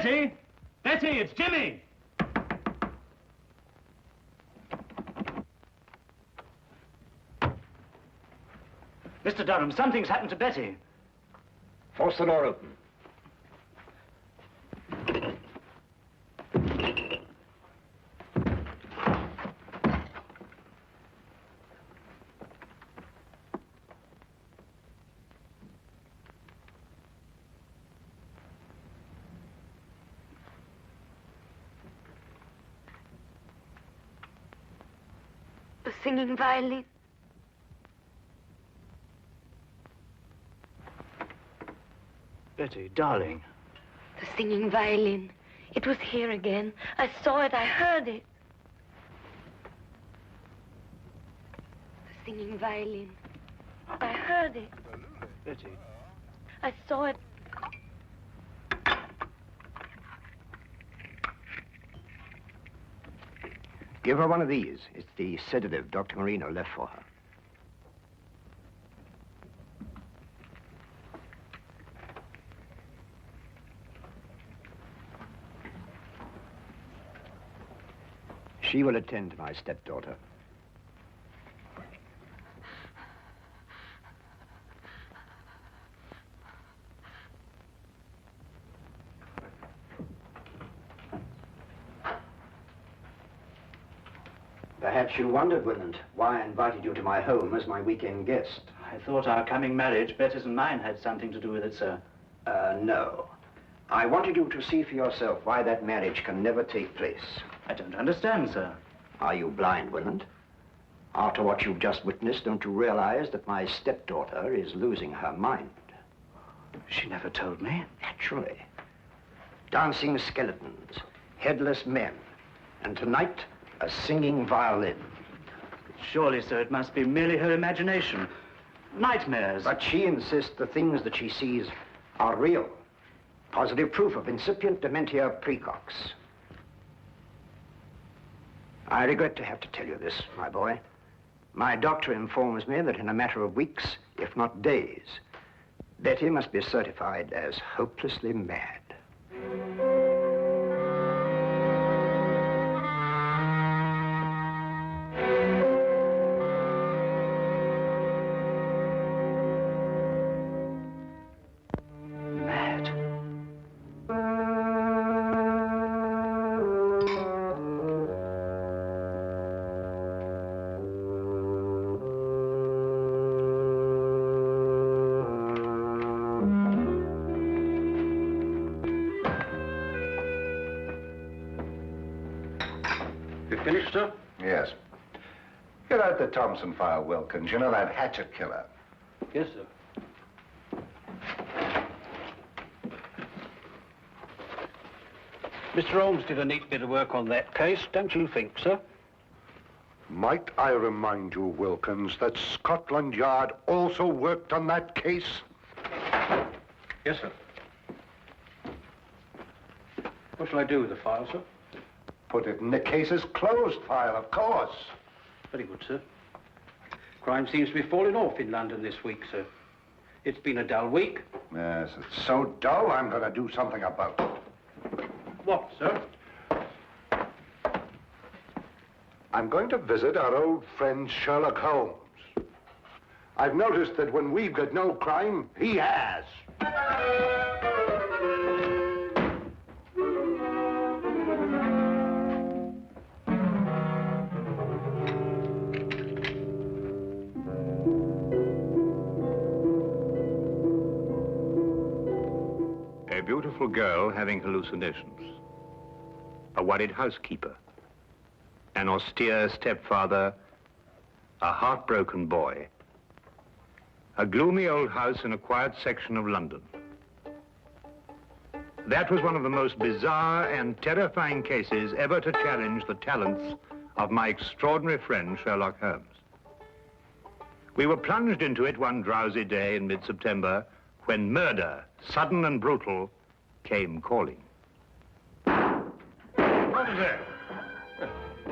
Betty! Betty, it's Jimmy! Mr. Durham, something's happened to Betty. Force the door open. The singing violin. Betty, darling. The singing violin. It was here again. I saw it, I heard it. The singing violin. I heard it. Betty. I saw it. Give her one of these. It's the sedative Dr. Marino left for her. She will attend to my stepdaughter. Perhaps you wondered, Willand, why I invited you to my home as my weekend guest. I thought our coming marriage, Betty's and mine, had something to do with it, sir. No. I wanted you to see for yourself why that marriage can never take place. I don't understand, sir. Are you blind, Willand? After what you've just witnessed, don't you realize that my stepdaughter is losing her mind? She never told me. Naturally. Dancing skeletons, headless men, and tonight, a singing violin. Surely, sir, it must be merely her imagination. Nightmares. But she insists the things that she sees are real. Positive proof of incipient dementia precox. I regret to have to tell you this, my boy. My doctor informs me that in a matter of weeks, if not days, Betty must be certified as hopelessly mad. Finished, sir? Yes. Get out the Thompson file, Wilkins. You know that hatchet killer. Yes, sir. Mr. Holmes did a neat bit of work on that case, don't you think, sir? Might I remind you, Wilkins, that Scotland Yard also worked on that case? Yes, sir. What shall I do with the file, sir? Put it in the case's closed file, of course. Very good, sir. Crime seems to be falling off in London this week, sir. It's been a dull week. Yes, it's so dull, I'm going to do something about it. What, sir? I'm going to visit our old friend Sherlock Holmes. I've noticed that when we've got no crime, he has. A beautiful girl having hallucinations. A worried housekeeper. An austere stepfather. A heartbroken boy. A gloomy old house in a quiet section of London. That was one of the most bizarre and terrifying cases ever to challenge the talents of my extraordinary friend, Sherlock Holmes. We were plunged into it one drowsy day in mid-September when murder, sudden and brutal, came calling. What is it?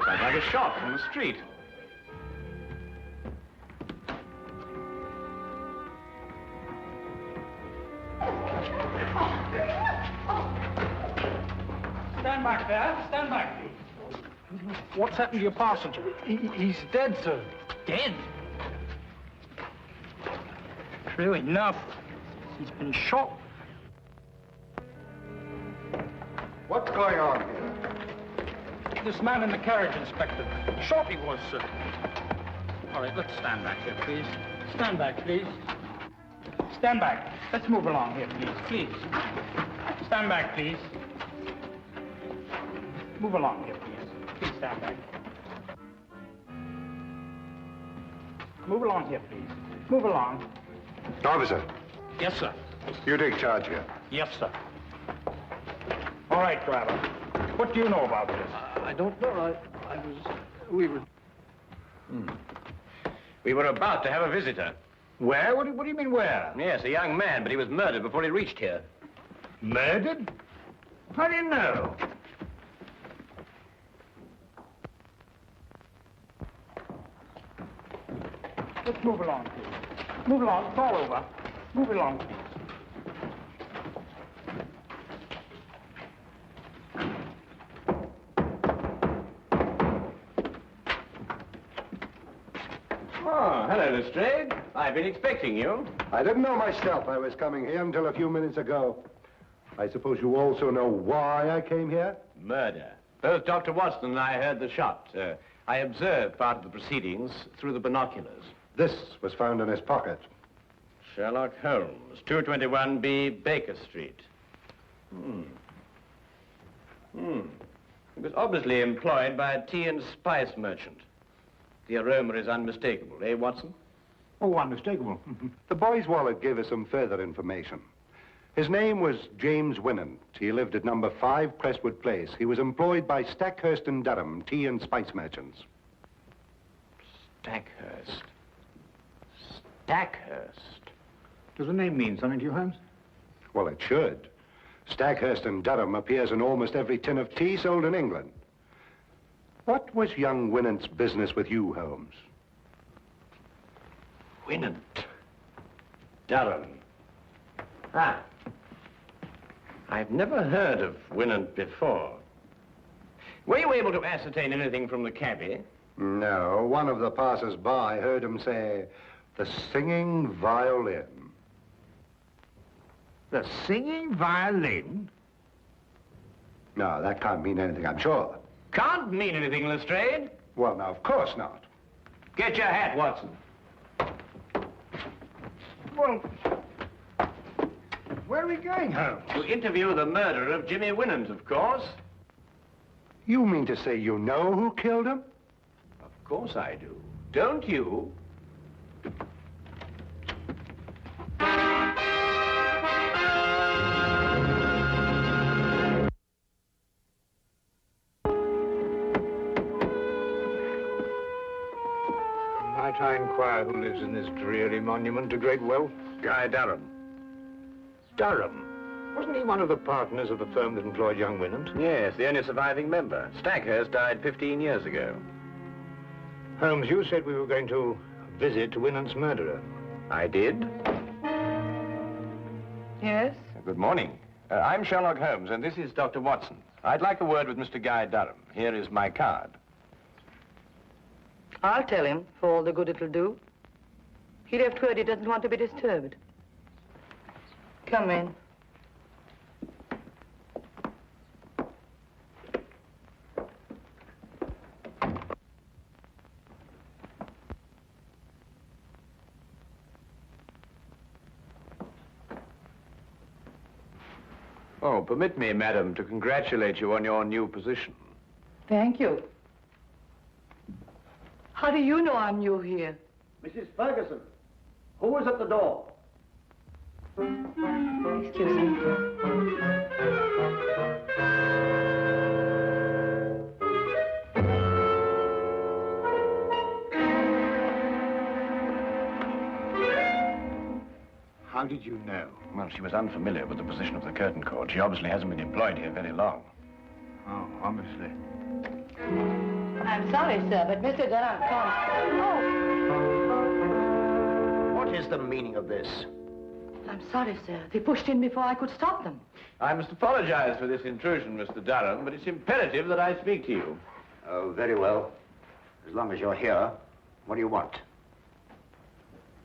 Sounds like a shot from the street. Stand back there. Stand back, please. What's happened to your passenger? He's dead, sir. Dead? True enough. He's been shot. What's going on here? This man in the carriage, Inspector. Shot he was, sir. All right, let's stand back here, please. Stand back, please. Stand back. Let's move along here, please. Please. Stand back, please. Move along here, please. Please stand back. Move along here, please. Move along. Officer, Yes, sir. you take charge here. Yes, sir. All right, driver. What do you know about this? I don't know. We were about to have a visitor. Where? What do you mean, where? Yes, a young man, but he was murdered before he reached here. Murdered? How do you know? Let's move along, please. Move along. It's all over. Move along, please. Oh, hello, Lestrade. I've been expecting you. I didn't know myself I was coming here until a few minutes ago. I suppose you also know why I came here? Murder. Both Dr. Watson and I heard the shot. I observed part of the proceedings through the binoculars. This was found in his pocket. Sherlock Holmes, 221B Baker Street. He was obviously employed by a tea and spice merchant. The aroma is unmistakable, eh, Watson? Oh, unmistakable. The boy's wallet gave us some further information. His name was James Winnant. He lived at number 5 Crestwood Place. He was employed by Stackhurst and Durham, tea and spice merchants. Stackhurst. Stackhurst. Does the name mean something to you, Holmes? Well, it should. Stackhurst and Durham appears in almost every tin of tea sold in England. What was young Winnant's business with you, Holmes? Winnant. Durham. Ah. I've never heard of Winnant before. Were you able to ascertain anything from the cabby? No, one of the passers-by heard him say, the singing violin. The singing violin? No, that can't mean anything, I'm sure. Can't mean anything, Lestrade. Well, now, of course not. Get your hat, Watson. Well, where are we going, Holmes? To interview the murderer of Jimmy Winnant, of course. You mean to say you know who killed him? Of course I do. Don't you? Might I inquire who lives in this dreary monument to great wealth? Guy Durham. Durham? Wasn't he one of the partners of the firm that employed young Winnant? Yes, the only surviving member. Stackhurst died 15 years ago. Holmes, you said we were going to visit Winnant's murderer. I did. Yes? Good morning. I'm Sherlock Holmes, and this is Dr. Watson. I'd like a word with Mr. Guy Durham. Here is my card. I'll tell him, for all the good it'll do. He left word he doesn't want to be disturbed. Come in. Oh, permit me, madam, to congratulate you on your new position. Thank you. How do you know I'm new here? Mrs. Ferguson, who is at the door? Excuse me. How did you know? Well, she was unfamiliar with the position of the curtain cord. She obviously hasn't been employed here very long. Oh, obviously. I'm sorry, sir, but Mr. Durham can't. What is the meaning of this? I'm sorry, sir. They pushed in before I could stop them. I must apologize for this intrusion, Mr. Durham, but it's imperative that I speak to you. Oh, very well. As long as you're here, what do you want?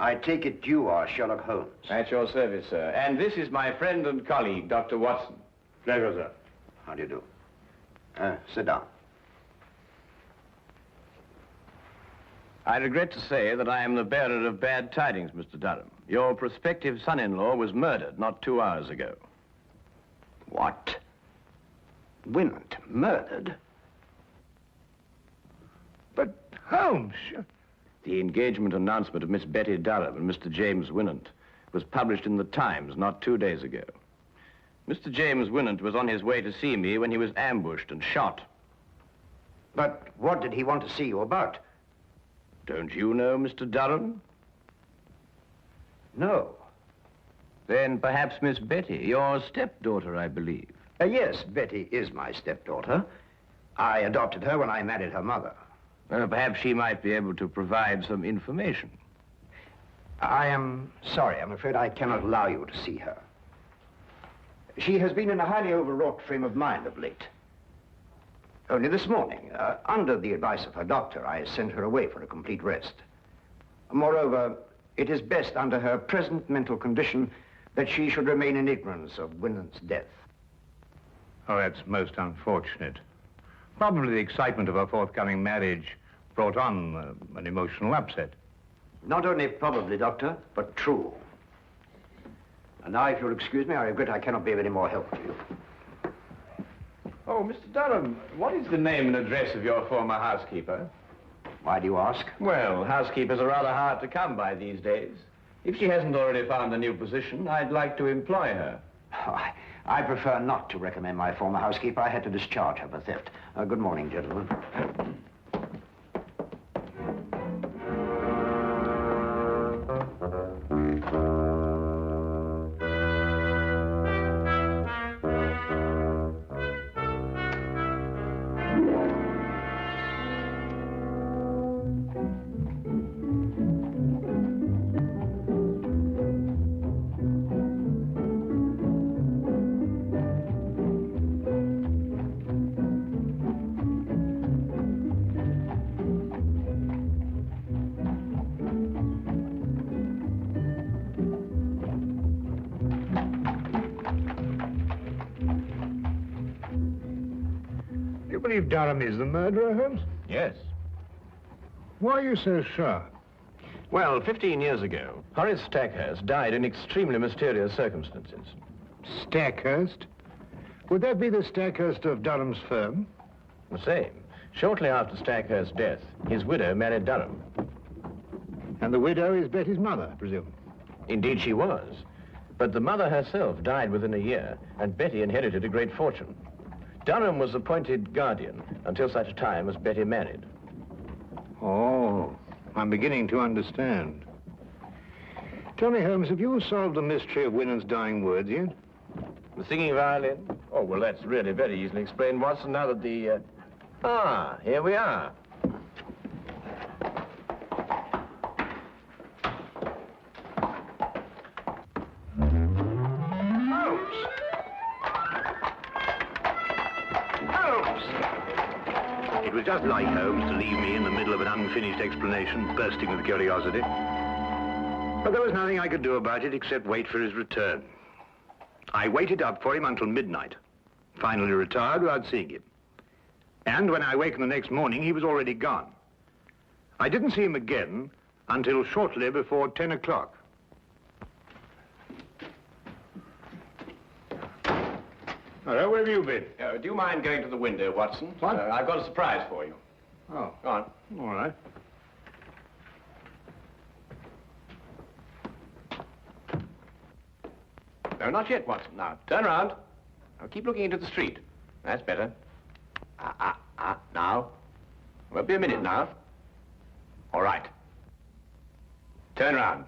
I take it you are Sherlock Holmes. At your service, sir. And this is my friend and colleague, Dr. Watson. Pleasure, sir. How do you do? Sit down. I regret to say that I am the bearer of bad tidings, Mr. Durham. Your prospective son-in-law was murdered not 2 hours ago. What? Winant murdered? But, Holmes... The engagement announcement of Miss Betty Durham and Mr. James Winant was published in the Times not 2 days ago. Mr. James Winant was on his way to see me when he was ambushed and shot. But what did he want to see you about? Don't you know Mr. Durham? No. Then perhaps Miss Betty, your stepdaughter, I believe. Yes, Betty is my stepdaughter. I adopted her when I married her mother. Perhaps she might be able to provide some information. I am sorry. I'm afraid I cannot allow you to see her. She has been in a highly overwrought frame of mind of late. Only this morning, under the advice of her doctor, I sent her away for a complete rest. Moreover, it is best under her present mental condition that she should remain in ignorance of Winant's death. Oh, that's most unfortunate. Probably the excitement of her forthcoming marriage brought on an emotional upset. Not only probably, Doctor, but true. And now, if you'll excuse me, I regret I cannot be of any more help to you. Oh, Mr. Durham, what is the name and address of your former housekeeper? Why do you ask? Well, housekeepers are rather hard to come by these days. If she hasn't already found a new position, I'd like to employ her. Oh, I prefer not to recommend my former housekeeper. I had to discharge her for theft. Good morning, gentlemen. You believe Durham is the murderer, Holmes? Yes. Why are you so sure? Well, 15 years ago, Horace Stackhurst died in extremely mysterious circumstances. Stackhurst? Would that be the Stackhurst of Durham's firm? The same. Shortly after Stackhurst's death, his widow married Durham. And the widow is Betty's mother, I presume? Indeed, she was. But the mother herself died within a year, and Betty inherited a great fortune. Durham was appointed guardian until such time as Betty married. Oh, I'm beginning to understand. Tell me, Holmes, have you solved the mystery of Winant's dying words yet? The singing violin? Oh, well, that's really very easily explained, Watson, now that the... Ah, here we are. It was just like Holmes to leave me in the middle of an unfinished explanation, bursting with curiosity. But there was nothing I could do about it except wait for his return. I waited up for him until midnight, finally retired without seeing him. And when I awakened the next morning, he was already gone. I didn't see him again until shortly before 10 o'clock. Hello, where have you been? Do you mind going to the window, Watson? What? I've got a surprise for you. Oh, Go on. all right. No, not yet, Watson. Now, turn around. Now, keep looking into the street. That's better. Now. Won't be a minute now. All right. Turn around.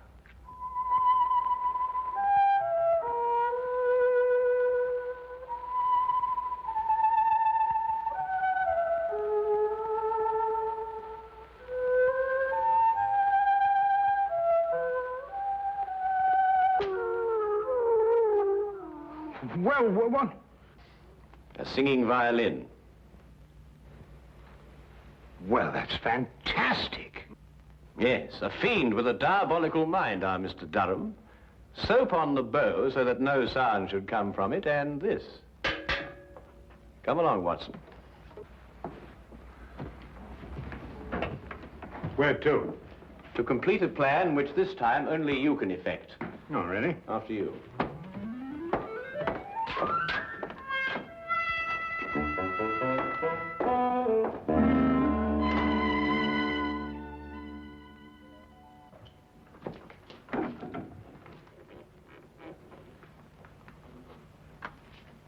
Well, what? A singing violin. Well, that's fantastic. Yes, a fiend with a diabolical mind, our Mr. Durham. Soap on the bow so that no sound should come from it, and this. Come along, Watson. Where to? To complete a plan which this time only you can effect. Oh, really? After you.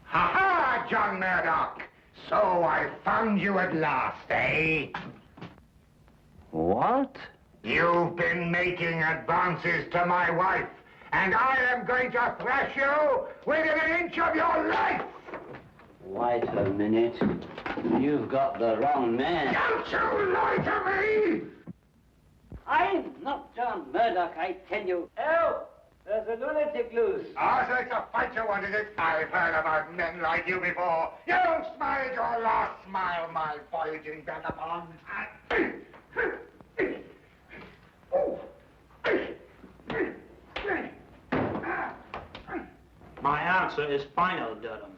Ha-ha, John Murdoch! So I found you at last, eh? What? You've been making advances to my wife, and I am going to thrash you within an inch of your life! Wait a minute. You've got the wrong man. Don't you lie to me! I'm not John Murdoch, I tell you. Help! There's a lunatic loose. Ah, so it's a fight you want, is it? I've heard about men like you before. You smiled your last smile, my voyaging vagabond. My answer is final, Durham.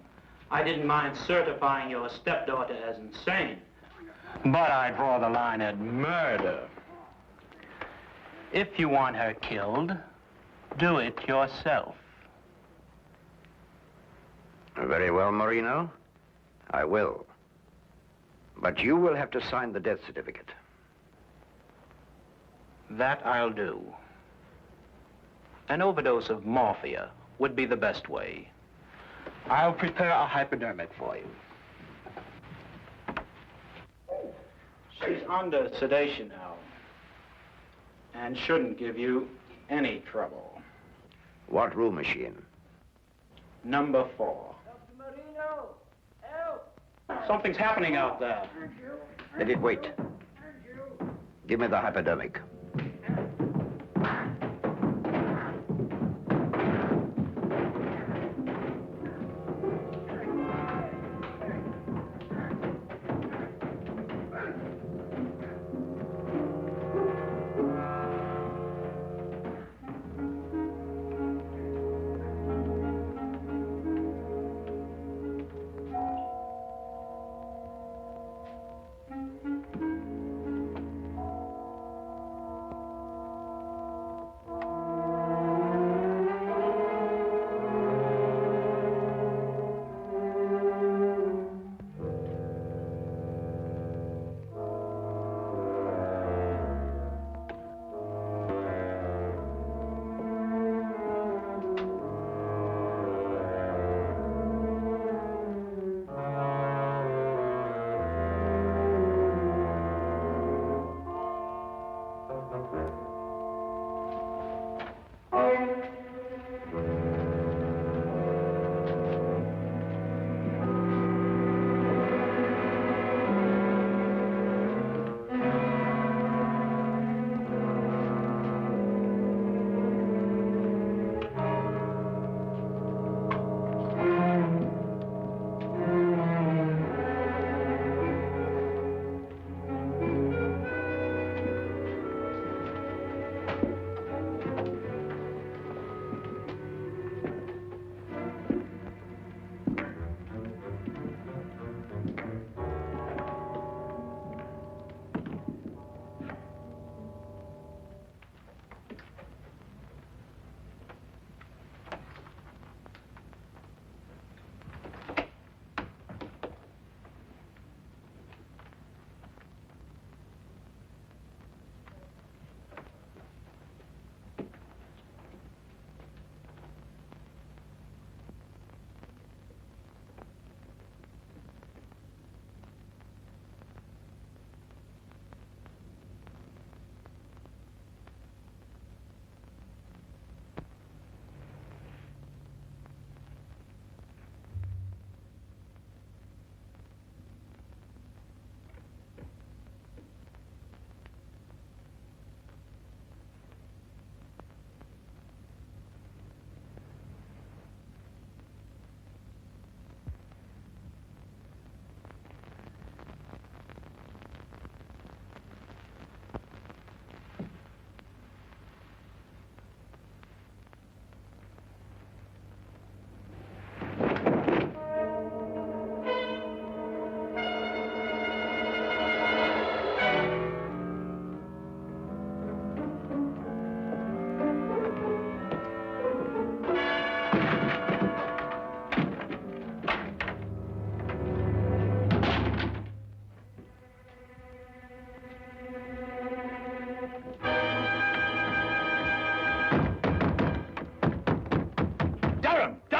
I didn't mind certifying your stepdaughter as insane, but I draw the line at murder. If you want her killed, do it yourself. Very well, Marino. I will. But you will have to sign the death certificate. That I'll do. An overdose of morphia would be the best way. I'll prepare a hypodermic for you. She's under sedation now, and shouldn't give you any trouble. What room is she in? Number 4. Dr. Marino, help! Something's happening out there. Let it wait. Give me the hypodermic.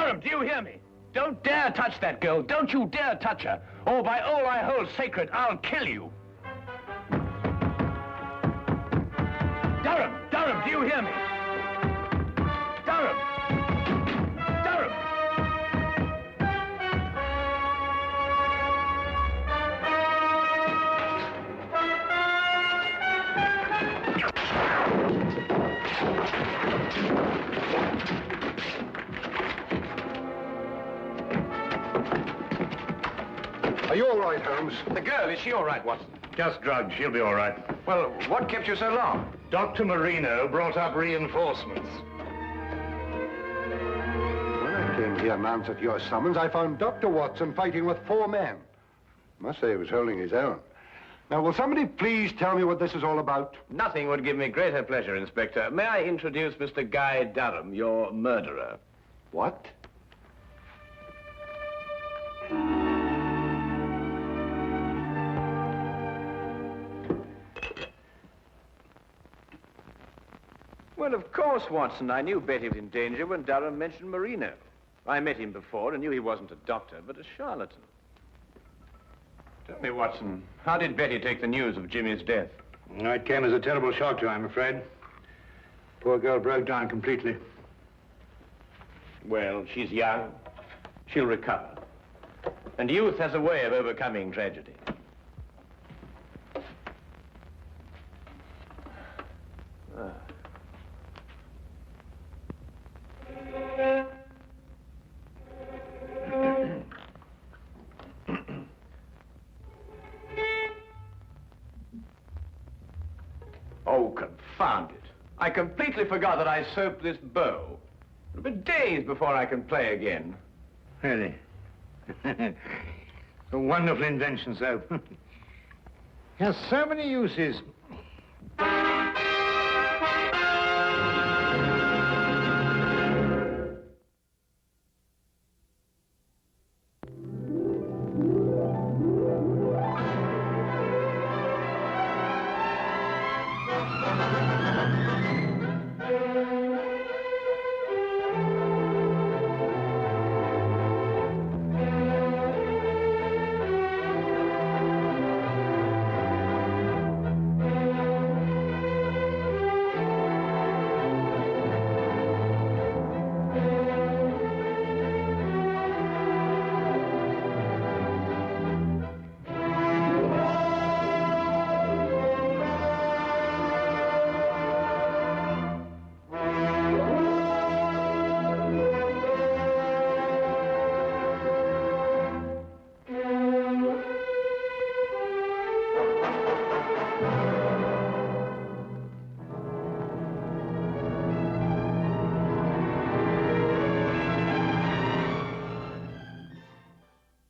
Durham, do you hear me? Don't dare touch that girl. Don't you dare touch her. Or by all I hold sacred, I'll kill you. Durham, do you hear me? Durham! Durham! Are you all right, Holmes? The girl, is she all right, Watson? Just drugged. She'll be all right. Well, what kept you so long? Dr. Marino brought up reinforcements. When I came here and answered your summons, I found Dr. Watson fighting with 4 men. Must say he was holding his own. Now, will somebody please tell me what this is all about? Nothing would give me greater pleasure, Inspector. May I introduce Mr. Guy Durham, your murderer? What? Well, of course, Watson. I knew Betty was in danger when Durham mentioned Marino. I met him before and knew he wasn't a doctor, but a charlatan. Tell me, Watson, how did Betty take the news of Jimmy's death? It came as a terrible shock to her, I'm afraid. Poor girl broke down completely. Well, she's young. She'll recover. And youth has a way of overcoming tragedy. Oh, confound it. I completely forgot that I soaped this bow. It'll be days before I can play again. Really? A wonderful invention, soap. Has so many uses.